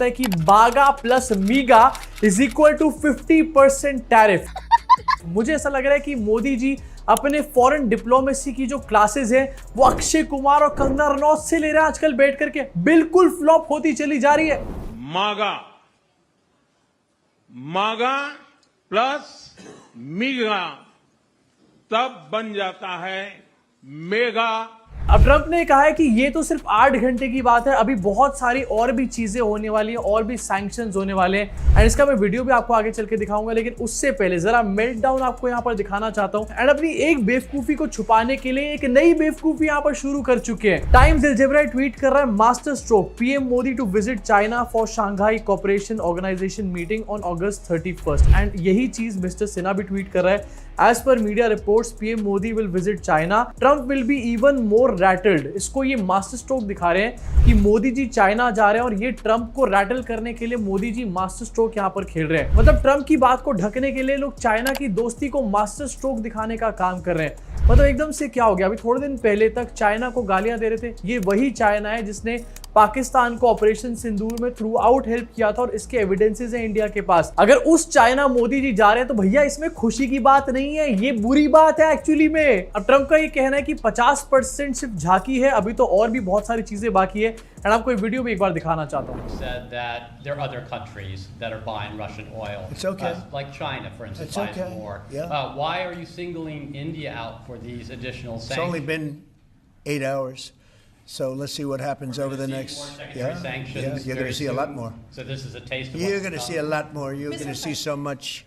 है कि बागा plus MIGA is equal to 50% tariff. मुझे ऐसा लग रहा है कि मोदी जी अपने फॉरेन डिप्लोमेसी की जो क्लासेस हैं वो अक्षय कुमार और कंगना रनौत से ले रहे हैं आजकल बैठ करके, बिल्कुल फ्लॉप होती चली जा रही है। मागा मागा प्लस मीगा तब बन जाता है मेगा। अब ट्रंप ने कहा है कि ये तो सिर्फ 8 घंटे की बात है, अभी बहुत सारी और भी चीजें होने वाली हैं, और भी सैंक्शंस होने वाले हैं एंड इसका मैं वीडियो भी आपको आगे चल के दिखाऊंगा। लेकिन उससे पहले जरा मेल्टडाउन आपको यहाँ पर दिखाना चाहता हूँ एंड अपनी एक बेवकूफी को छुपाने के लिए एक नई बेवकूफी यहाँ पर शुरू कर चुके हैं। टाइम्स अलजेब्रा ट्वीट कर रहा है, master stroke, PM Modi to visit China for Shanghai Cooperation Organisation meeting on August 31 and यही चीज मिस्टर सिन्हा भी ट्वीट कर रहा है। As per media reports, PM Modi will visit China. Trump will be even more rattled. इसको ये मास्टर स्ट्रोक दिखा रहे हैं कि मोदी जी चाइना जा रहे हैं और ये ट्रंप को रैटल करने के लिए मोदी जी मास्टर स्ट्रोक यहाँ पर खेल रहे हैं। मतलब ट्रंप की बात को ढकने के लिए लोग चाइना की दोस्ती को मास्टर स्ट्रोक दिखाने का काम कर रहे हैं। मतलब एकदम से क्या हो गया, अभी थोड़े दिन पहले तक चाइना को गालियां दे रहे थे, ये वही चाइना है जिसने पाकिस्तान को ऑपरेशन सिंदूर में थ्रू आउट हेल्प किया था और इसके एविडेंसेस हैं इंडिया के पास। अगर उस चाइना मोदी जी जा रहे हैं तो भैया इसमें खुशी की बात नहीं है, ये बुरी बात है एक्चुअली में। अब ट्रंप का ये कहना है कि 50% सिर्फ झांकी है, अभी तो और भी बहुत सारी चीजें बाकी है एंड आपको ये वीडियो भी एक बार दिखाना चाहता हूँ। Said that there are other countries that are buying Russian oil. It's okay. Like China, for instance, It's buys okay. more. Yeah. Why are you singling India out for these additional It's sanctions? only been 8 hours, so let's see what happens over the See next. more secondary sanctions you're going very to see a lot soon. more. So this is a taste of You're what's going to to see a come. lot more. You're going to see so much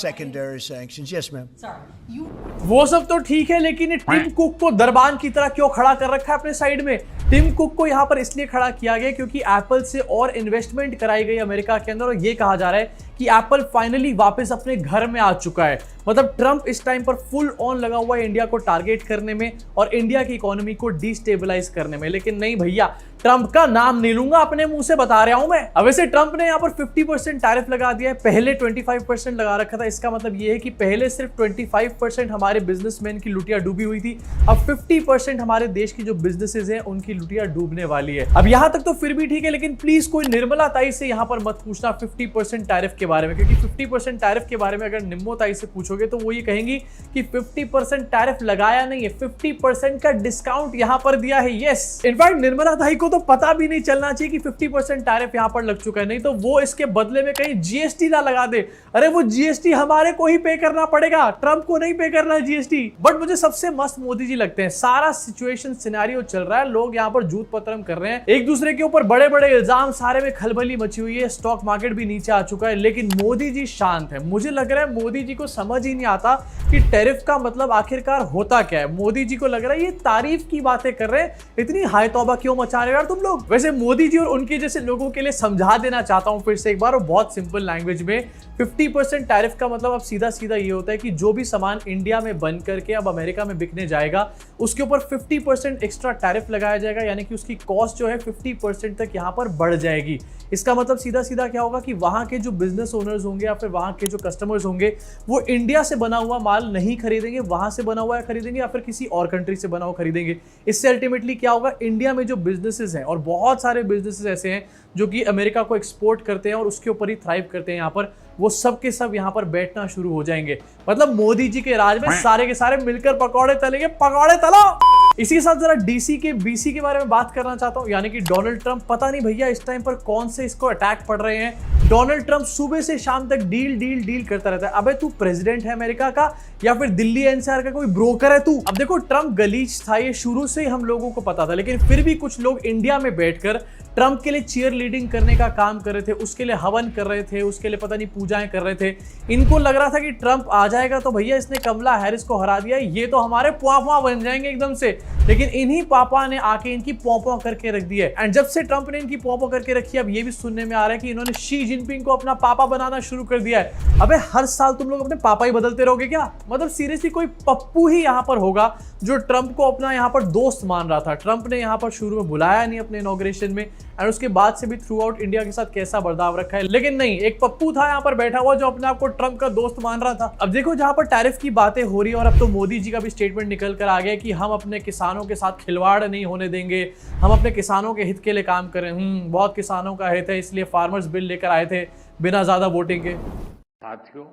secondary sanctions. Yes, ma'am. Sorry, you वो सब तो ठीक है, लेकिन Tim cook को दरबान की तरह क्यों खड़ा कर रखा है अपने साइड में? टिम कुक को यहाँ पर इसलिए खड़ा किया गया क्योंकि एप्पल से और इन्वेस्टमेंट कराई गई अमेरिका के अंदर और ये कहा जा रहा है कि एप्पल फाइनली वापस अपने घर में आ चुका है। मतलब ट्रंप इस टाइम पर फुल ऑन लगा हुआ है इंडिया को टारगेट करने में और इंडिया की इकोनॉमी को डिस्टेबलाइज करने में। लेकिन नहीं भैया, ट्रंप का नाम नहीं लूंगा, अपने मुंह से बता रहा हूं मैं। अब वैसे ट्रंप ने यहाँ पर 50% टैरिफ लगा दिया है, पहले 25% लगा रखा था। इसका मतलब ये है कि पहले सिर्फ 25% हमारे बिजनेसमैन की लुटिया डूबी हुई थी, अब 50% हमारे देश की जो बिजनेसेस हैं उनकी लुटिया डूबने वाली है। अब यहाँ तक तो फिर भी ठीक है, लेकिन प्लीज कोई निर्मला ताई से यहाँ पर मत पूछना 50% टैरिफ के बारे में, क्योंकि 50% टैरिफ के बारे में अगर निम्मो ताई से पूछोगे तो वो ये कहेंगी कि 50% टैरिफ लगाया नहीं है, 50% का डिस्काउंट यहाँ पर दिया है। यस, इनफैक्ट निर्मला ताई को तो पता भी नहीं चलना चाहिए कि 50% टैरिफ यहाँ पर लग चुका है, नहीं तो वो इसके बदले में कहीं जीएसटी ना लगा दे। अरे वो जीएसटी हमारे को ही पे करना पड़ेगा, ट्रंप को नहीं पे करना जीएसटी। बट मुझे सबसे मस्त मोदी जी लगते हैं। सारा सिचुएशन सिनेरियो चल रहा है, लोग यहाँ पर जूत पतरम कर रहे हैं, एक दूसरे के ऊपर बड़े बड़े इल्जाम, सारे में खलबली मची हुई है, स्टॉक मार्केट भी नीचे आ चुका है, लेकिन मोदी जी शांत है। मुझे लग रहा है मोदी जी को समझ ही नहीं आता कि टैरिफ का मतलब आखिरकार होता क्या है। मोदी जी को लग रहा है ये तारीफ की बातें कर रहे हैं, इतनी हाय तौबा क्यों मचा रहे हो यार तुम लोग। वैसे मोदी जी और उनके जैसे लोगों के लिए समझा देना चाहता हूं फिर से एक बार, और बहुत सिंपल लैंग्वेज में। 50% टैरिफ का मतलब अब सीधा सीधा ये होता है कि जो भी सामान इंडिया में बन करके अब अमेरिका में बिकने जाएगा उसके ऊपर 50% एक्स्ट्रा टैरिफ लगाया जाएगा, यानी कि उसकी कॉस्ट जो है 50% तक यहाँ पर बढ़ जाएगी। इसका मतलब सीधा सीधा क्या होगा कि वहां के जो बिजनेस ओनर्स होंगे या फिर वहां के जो कस्टमर्स होंगे वो इंडिया से बना हुआ माल नहीं खरीदेंगे, वहां से बना हुआ खरीदेंगे या फिर किसी और कंट्री से बना हुआ खरीदेंगे। इससे अल्टीमेटली क्या होगा, इंडिया में जो बिजनेसेस हैं, और बहुत सारे बिजनेसेस ऐसे हैं जो कि अमेरिका को एक्सपोर्ट करते हैं और उसके ऊपर ही थ्राइव करते हैं यहाँ पर, वो सब के सब यहाँ पर बैठना शुरू हो जाएंगे। मतलब मोदी जी के राज में सारे के सारे मिलकर पकौड़े तलेंगे, पकौड़े तलो। इसी के साथ जरा डीसी के बीसी के बारे में बात करना चाहता हूं, यानी कि डोनाल्ड ट्रंप। पता नहीं भैया इस टाइम पर कौन से इसको अटैक पड़ रहे हैं। डोनाल्ड ट्रंप सुबह से शाम तक डील डील डील करता रहता है। अबे तू प्रेसिडेंट है अमेरिका का या फिर दिल्ली एनसीआर का कोई ब्रोकर है तू? अब देखो ट्रंप गलीच था, ये शुरू से ही हम लोगों को पता था, लेकिन फिर भी कुछ लोग इंडिया में बैठकर ट्रंप के लिए चीयर लीडिंग करने का काम कर रहे थे, उसके लिए हवन कर रहे थे, उसके लिए पता नहीं पूजाएं कर रहे थे। इनको लग रहा था कि ट्रंप आ जाएगा तो भैया इसने कमला हैरिस को हरा दिया, ये तो हमारे पुआ बन जाएंगे एकदम से। लेकिन इन्हीं पापा ने आके इनकी पौपा करके रख दी है। एंड जब से ट्रंप ने इनकी पौपा करके रखी, अब ये भी सुनने में आ रहा है कि इन्होंने शी जिनपिंग को अपना पापा बनाना शुरू कर दिया है। अबे हर साल तुम लोग अपने पापा ही बदलते रहोगे क्या? मतलब सीरियसली कोई पप्पू ही यहाँ पर होगा जो ट्रंप को अपना यहाँ पर दोस्त मान रहा था। ट्रंप ने यहाँ पर शुरू में बुलाया नहीं अपने इनॉग्रेशन में एंड उसके बाद से भी थ्रू आउट इंडिया के साथ कैसा बर्ताव रखा है। लेकिन नहीं, एक पप्पू था यहाँ पर बैठा हुआ जो अपने आप को ट्रंप का दोस्त मान रहा था। अब देखो, जहां पर टैरिफ की बातें हो रही है और अब तो मोदी जी का भी स्टेटमेंट निकल कर आ गया कि हम अपने किसानों के साथ खिलवाड़ नहीं होने देंगे, हम अपने किसानों के हित के लिए काम करें। बहुत किसानों का हित है, इसलिए फार्मर्स बिल लेकर आए थे बिना ज्यादा वोटिंग के। साथियों,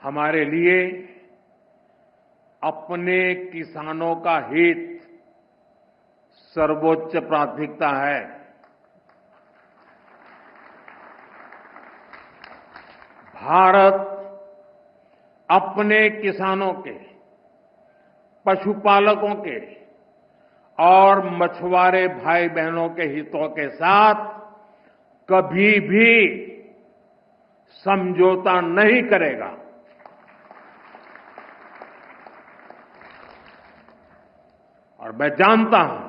हमारे लिए अपने किसानों का हित सर्वोच्च प्राथमिकता है। भारत अपने किसानों के, पशुपालकों के और मछुआरे भाई बहनों के हितों के साथ कभी भी समझौता नहीं करेगा। और मैं जानता हूं,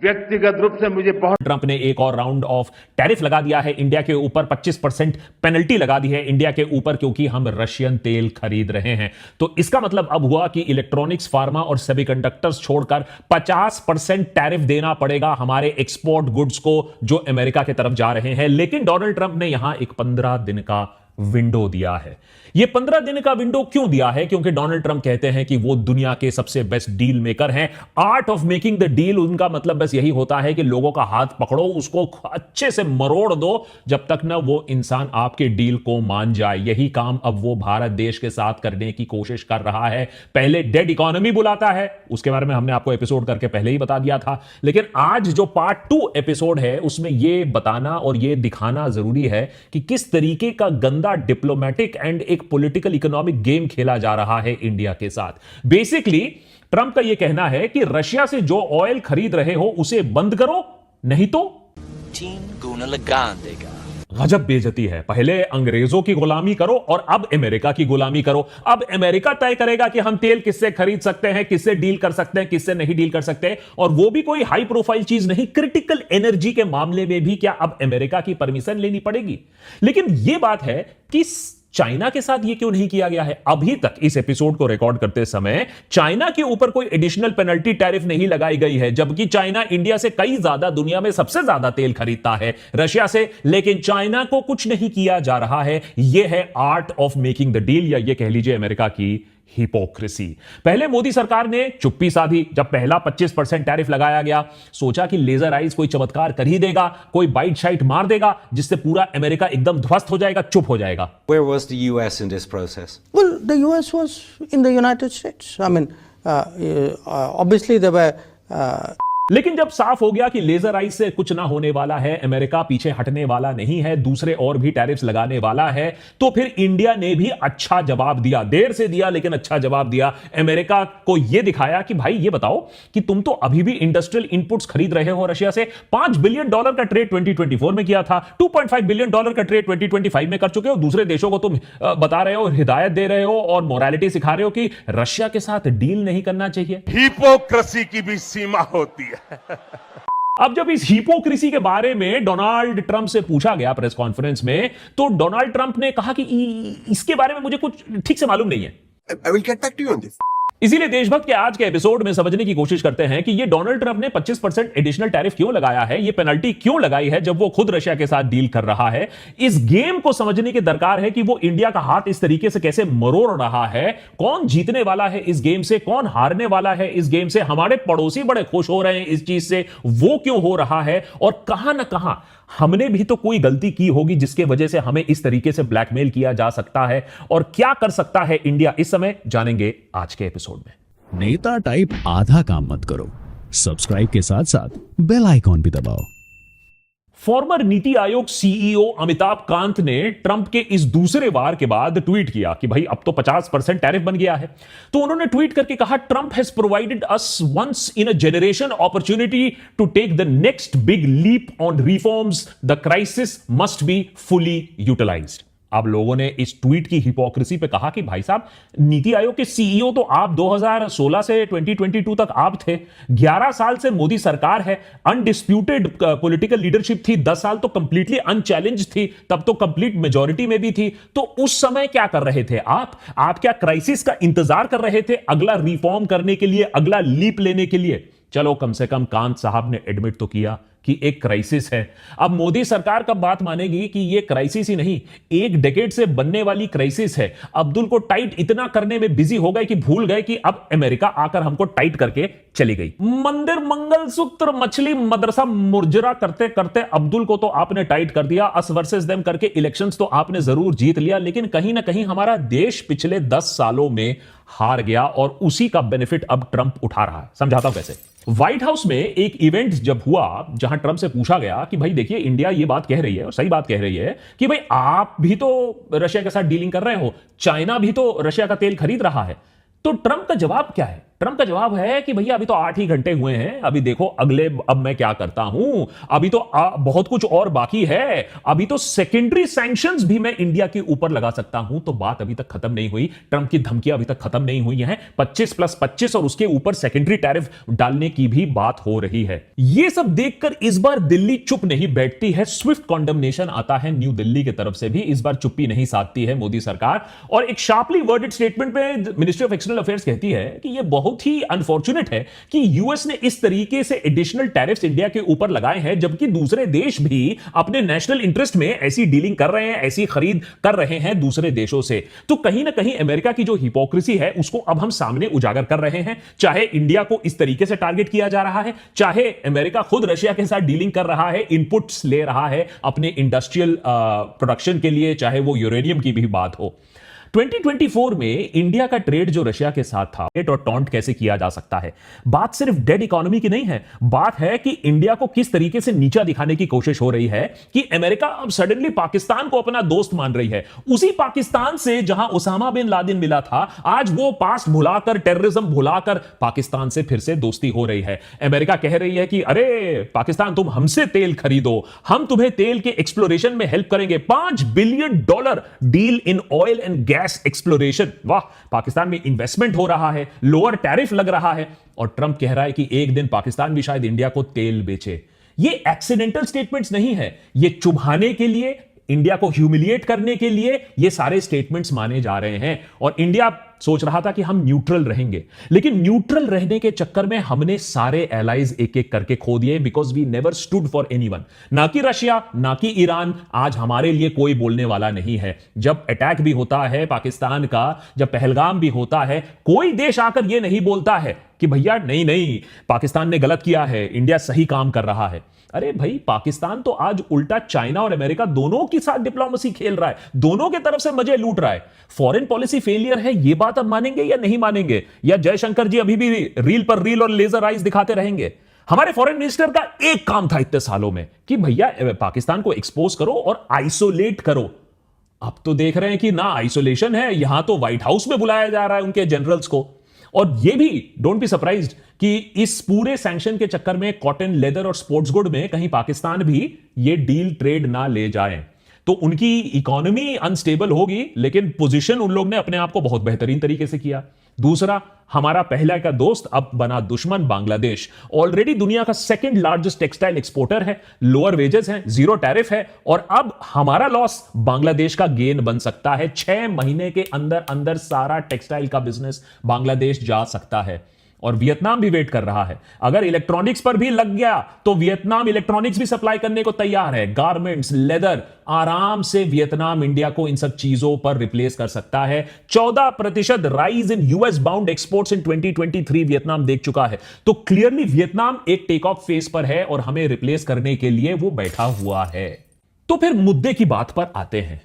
व्यक्तिगत रूप से मुझे बहुत ट्रंप ने एक और राउंड ऑफ टैरिफ लगा दिया है इंडिया के ऊपर, 25% पेनल्टी लगा दी है इंडिया के ऊपर क्योंकि हम रशियन तेल खरीद रहे हैं। तो इसका मतलब अब हुआ कि इलेक्ट्रॉनिक्स, फार्मा और सेमीकंडक्टर्स छोड़कर 50% टैरिफ देना पड़ेगा हमारे एक्सपोर्ट गुड्स को जो अमेरिका की तरफ जा रहे हैं। लेकिन डोनाल्ड ट्रंप ने यहां एक 15 दिन का विंडो दिया है। यह 15 दिन का विंडो क्यों दिया है? क्योंकि डोनाल्ड ट्रंप कहते हैं कि वो दुनिया के सबसे बेस्ट डील मेकर हैं। Art of making the deal, उनका मतलब बस यही होता है कि लोगों का हाथ पकड़ो, उसको अच्छे से मरोड़ दो जब तक ना वो इंसान आपके डील को मान जाए। यही काम अब वो भारत देश के साथ करने की कोशिश कर रहा है। पहले डेड इकोनॉमी बुलाता है, उसके बारे में हमने आपको एपिसोड करके पहले ही बता दिया था, लेकिन आज जो पार्ट 2 एपिसोड है उसमें यह बताना और यह दिखाना जरूरी है कि किस तरीके का गंदा डिप्लोमेटिक एंड एक पॉलिटिकल इकोनॉमिक गेम खेला जा रहा है इंडिया के साथ। बेसिकली ट्रंप का यह कहना है कि रशिया से जो ऑयल खरीद रहे हो उसे बंद करो, नहीं तो 3 गुना लगा देगा। गजब बेइज्जती है। पहले अंग्रेजों की गुलामी करो और अब अमेरिका की गुलामी करो। अब अमेरिका तय करेगा कि हम तेल किससे खरीद सकते हैं, किससे डील कर सकते हैं, किससे नहीं डील कर सकते। और वो भी कोई हाई प्रोफाइल चीज नहीं, क्रिटिकल एनर्जी के मामले में भी क्या अब अमेरिका की परमिशन लेनी पड़ेगी? लेकिन यह बात है कि चाइना के साथ यह क्यों नहीं किया गया है? अभी तक इस एपिसोड को रिकॉर्ड करते समय चाइना के ऊपर कोई एडिशनल पेनल्टी टैरिफ नहीं लगाई गई है, जबकि चाइना इंडिया से कई ज्यादा, दुनिया में सबसे ज्यादा तेल खरीदता है रशिया से। लेकिन चाइना को कुछ नहीं किया जा रहा है। यह है art of making the deal, या यह कह लीजिए अमेरिका की हिपोक्रेसी। पहले मोदी सरकार ने चुप्पी साधी जब पहला 25% टैरिफ लगाया गया। सोचा कि लेजर आइज कोई चमत्कार कर ही देगा, कोई बाइट शाइट मार देगा जिससे पूरा अमेरिका एकदम ध्वस्त हो जाएगा, चुप हो जाएगा। Where was the US in this process? Well, the US was in the United States. I mean, obviously there were लेकिन जब साफ हो गया कि लेजर आइज से कुछ ना होने वाला है, अमेरिका पीछे हटने वाला नहीं है, दूसरे और भी टैरिफ्स लगाने वाला है, तो फिर इंडिया ने भी अच्छा जवाब दिया। देर से दिया लेकिन अच्छा जवाब दिया। अमेरिका को यह दिखाया कि भाई ये बताओ कि तुम तो अभी भी इंडस्ट्रियल इनपुट्स खरीद रहे हो रशिया से। $5 बिलियन का ट्रेड 2024 में किया था, $2.5 बिलियन का ट्रेड 2025 में कर चुके हो। दूसरे देशों को तुम बता रहे हो, हिदायत दे रहे हो और मोरालिटी सिखा रहे हो कि रशिया के साथ डील नहीं करना चाहिए। हिपोक्रेसी की भी सीमा होती है। अब जब इस हिपोक्रेसी के बारे में डोनाल्ड ट्रंप से पूछा गया प्रेस कॉन्फ्रेंस में, तो डोनाल्ड ट्रंप ने कहा कि इसके बारे में मुझे कुछ ठीक से मालूम नहीं है। I will get back to you on this. इसीलिए देशभक्त के आज के एपिसोड में समझने की कोशिश करते हैं कि ये डोनाल्ड ट्रंप ने 25% एडिशनल टैरिफ क्यों लगाया है, ये पेनल्टी क्यों लगाई है जब वो खुद रशिया के साथ डील कर रहा है। इस गेम को समझने की दरकार है कि वो इंडिया का हाथ इस तरीके से कैसे मरोड़ रहा है। कौन जीतने वाला है इस गेम से, कौन हारने वाला है इस गेम से। हमारे पड़ोसी बड़े खुश हो रहे हैं इस चीज से, वो क्यों हो रहा है, और कहां ना कहां हमने भी तो कोई गलती की होगी जिसके वजह से हमें इस तरीके से ब्लैकमेल किया जा सकता है। और क्या कर सकता है इंडिया इस समय, जानेंगे आज के एपिसोड में। नेता टाइप आधा काम मत करो, सब्सक्राइब के साथ साथ बेल आइकॉन भी दबाओ। फॉर्मर नीति आयोग सीईओ अमिताभ कांत ने ट्रंप के इस दूसरे वार के बाद ट्वीट किया कि भाई अब तो 50% टैरिफ बन गया है। तो उन्होंने ट्वीट करके कहा, Trump has provided us once in a generation opportunity to take the next big leap on reforms, the crisis must be fully utilised. अब लोगों ने इस ट्वीट की हिपोक्रेसी पे कहा कि भाई साहब, नीति आयोग के सीईओ तो आप 2016 से 2022 तक आप थे, 11 साल से मोदी सरकार है, अनडिस्प्यूटेड पॉलिटिकल लीडरशिप थी, 10 साल तो कंप्लीटली अनचैलेंज थी, तब तो कंप्लीट मेजॉरिटी में भी थी। तो उस समय क्या कर रहे थे आप क्या क्राइसिस का इंतजार कर रहे थे अगला रिफॉर्म करने के लिए, अगला लीप लेने के लिए? चलो कम से कम कांत साहब ने एडमिट तो किया कि एक क्राइसिस है। अब मोदी सरकार कब बात मानेगी कि यह क्राइसिस ही नहीं, एक डेकेड से बनने वाली क्राइसिस है। अब्दुल को टाइट इतना करने में बिजी हो गए कि भूल गए कि अब अमेरिका आकर हमको टाइट करके चली गई। मंदिर, मंगलसूत्र, मछली, मदरसा मुरजरा करते करते अब्दुल को तो आपने टाइट कर दिया। अस वर्सेस देम करके इलेक्शंस तो आपने जरूर जीत लिया, लेकिन कहीं ना कहीं हमारा देश पिछले 10 सालों में हार गया और उसी का बेनिफिट अब ट्रंप उठा रहा है। समझाता हूं कैसे। व्हाइट हाउस में एक इवेंट जब हुआ जहां ट्रंप से पूछा गया कि भाई देखिए, इंडिया ये बात कह रही है और सही बात कह रही है कि भाई आप भी तो रशिया के साथ डीलिंग कर रहे हो, चाइना भी तो रशिया का तेल खरीद रहा है। तो ट्रंप का जवाब क्या है? ट्रंप का जवाब है कि भैया अभी तो 8 ही घंटे हुए हैं, अभी देखो अगले अब मैं क्या करता हूं, अभी तो बहुत कुछ और बाकी है, अभी तो सेकेंडरी सैंक्शंस भी मैं इंडिया के ऊपर लगा सकता हूं। तो बात अभी तक खत्म नहीं हुई, ट्रंप की धमकियां अभी तक खत्म नहीं हुई हैं। 25+25 और उसके ऊपर सेकेंडरी टैरिफ डालने की भी बात हो रही है। यह सब देखकर इस बार दिल्ली चुप नहीं बैठती है। स्विफ्ट कॉन्डमनेशन आता है न्यू दिल्ली की तरफ से भी, इस बार चुप्पी नहीं साधती है मोदी सरकार। और एक शार्पली वर्डेड स्टेटमेंट में मिनिस्ट्री ऑफ एक्सटर्नल अफेयर्स कहती है कि यह बहुत ही अनफॉर्चुनेट है कि यूएस ने इस तरीके से एडिशनल टैरिफ्स इंडिया के ऊपर लगाए हैं, जबकि दूसरे देश भी अपने नेशनल इंटरेस्ट में ऐसी डीलिंग कर रहे हैं, ऐसी खरीद कर रहे हैं दूसरे देशों से। तो कहीं ना कहीं अमेरिका की जो हिपोक्रेसी है उसको अब हम सामने उजागर कर रहे हैं। चाहे इंडिया को इस तरीके से टारगेट किया जा रहा है, चाहे अमेरिका खुद रशिया के साथ डीलिंग कर रहा है, इनपुट्स ले रहा है अपने इंडस्ट्रियल प्रोडक्शन के लिए, चाहे वो यूरेनियम की भी बात हो। 2024 में इंडिया का ट्रेड जो रशिया के साथ था, और टॉन्ट कैसे किया जा सकता है। बात सिर्फ डेड इकोनॉमी की नहीं है, बात है कि इंडिया को किस तरीके से नीचा दिखाने की कोशिश हो रही है कि अमेरिका अब सडनली पाकिस्तान को अपना दोस्त मान रही है। उसी पाकिस्तान से जहां उसामा बिन लादेन मिला था, आज वो पास्ट भुलाकर, टेररिज्म भुलाकर पाकिस्तान से फिर से दोस्ती हो रही है। अमेरिका कह रही है कि अरे पाकिस्तान, तुम हमसे तेल खरीदो, हम तुम्हें तेल के एक्सप्लोरेशन में हेल्प करेंगे। $5 billion deal in oil and gas exploration. वाह, पाकिस्तान में इन्वेस्टमेंट हो रहा है, लोअर टैरिफ लग रहा है, और ट्रंप कह रहा है कि एक दिन पाकिस्तान भी शायद इंडिया को तेल बेचे। ये एक्सीडेंटल स्टेटमेंट्स नहीं है, ये चुभाने के लिए, इंडिया को ह्यूमिलिएट करने के लिए ये सारे स्टेटमेंट्स माने जा रहे हैं। और इंडिया सोच रहा था कि हम न्यूट्रल रहेंगे, लेकिन न्यूट्रल रहने के चक्कर में हमने सारे एलाइज एक एक करके खो दिए, because we never stood for anyone. ना कि रशिया, ना कि ईरान आज हमारे लिए कोई बोलने वाला नहीं है। जब अटैक भी होता है पाकिस्तान का, जब पहलगाम भी होता है, कोई देश आकर यह नहीं बोलता है कि भैया नहीं नहीं, पाकिस्तान ने गलत किया है, इंडिया सही काम कर रहा है। अरे भाई, पाकिस्तान तो आज उल्टा चाइना और अमेरिका दोनों के साथ डिप्लोमेसी खेल रहा है, दोनों के तरफ से मजे लूट रहा है। फॉरेन पॉलिसी फेलियर है, यह बात अब मानेंगे या नहीं मानेंगे? या जयशंकर जी अभी भी रील पर रील और लेजर आइज दिखाते रहेंगे? हमारे फॉरेन मिनिस्टर का एक काम था इतने सालों में कि भैया पाकिस्तान को एक्सपोज करो और आइसोलेट करो। अब तो देख रहे हैं कि ना आइसोलेशन है, यहां तो व्हाइट हाउस में बुलाया जा रहा है उनके जनरल्स को। और ये भी डोंट बी सरप्राइज्ड कि इस पूरे सैंक्शन के चक्कर में कॉटन, लेदर और स्पोर्ट्स गुड में कहीं पाकिस्तान भी ये डील ट्रेड ना ले जाए, तो उनकी इकोनॉमी अनस्टेबल होगी, लेकिन पोजीशन उन लोग ने अपने आप को बहुत बेहतरीन तरीके से किया। दूसरा, हमारा पहला का दोस्त अब बना दुश्मन बांग्लादेश। ऑलरेडी दुनिया का सेकंड लार्जेस्ट टेक्सटाइल एक्सपोर्टर है, लोअर वेजेस हैं, जीरो टैरिफ है, और अब हमारा लॉस बांग्लादेश का गेन बन सकता है। 6 महीने के अंदर अंदर सारा टेक्सटाइल का बिजनेस बांग्लादेश जा सकता है। और वियतनाम भी वेट कर रहा है। अगर इलेक्ट्रॉनिक्स पर भी लग गया तो वियतनाम इलेक्ट्रॉनिक्स भी सप्लाई करने को तैयार है। गारमेंट्स, लेदर, आराम से वियतनाम इंडिया को इन सब चीजों पर रिप्लेस कर सकता है। 14% rise in US bound exports in 2023 Vietnam देख चुका है। तो क्लियरली वियतनाम एक टेक ऑफ फेज पर है और हमें रिप्लेस करने के लिए वो बैठा हुआ है। तो फिर मुद्दे की बात पर आते हैं।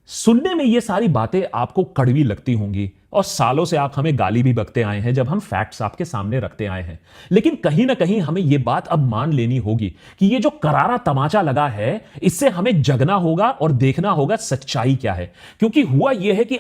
सुनने में ये सारी बातें आपको कड़वी लगती होंगी और सालों से आप हमें गाली भी बकते आए हैं जब हम फैक्ट्स आपके सामने रखते आए हैं, लेकिन कहीं ना कहीं हमें यह बात अब मान लेनी होगी कि ये जो करारा तमाचा लगा है, इससे हमें जगना होगा और देखना होगा सच्चाई क्या है। क्योंकि हुआ यह है कि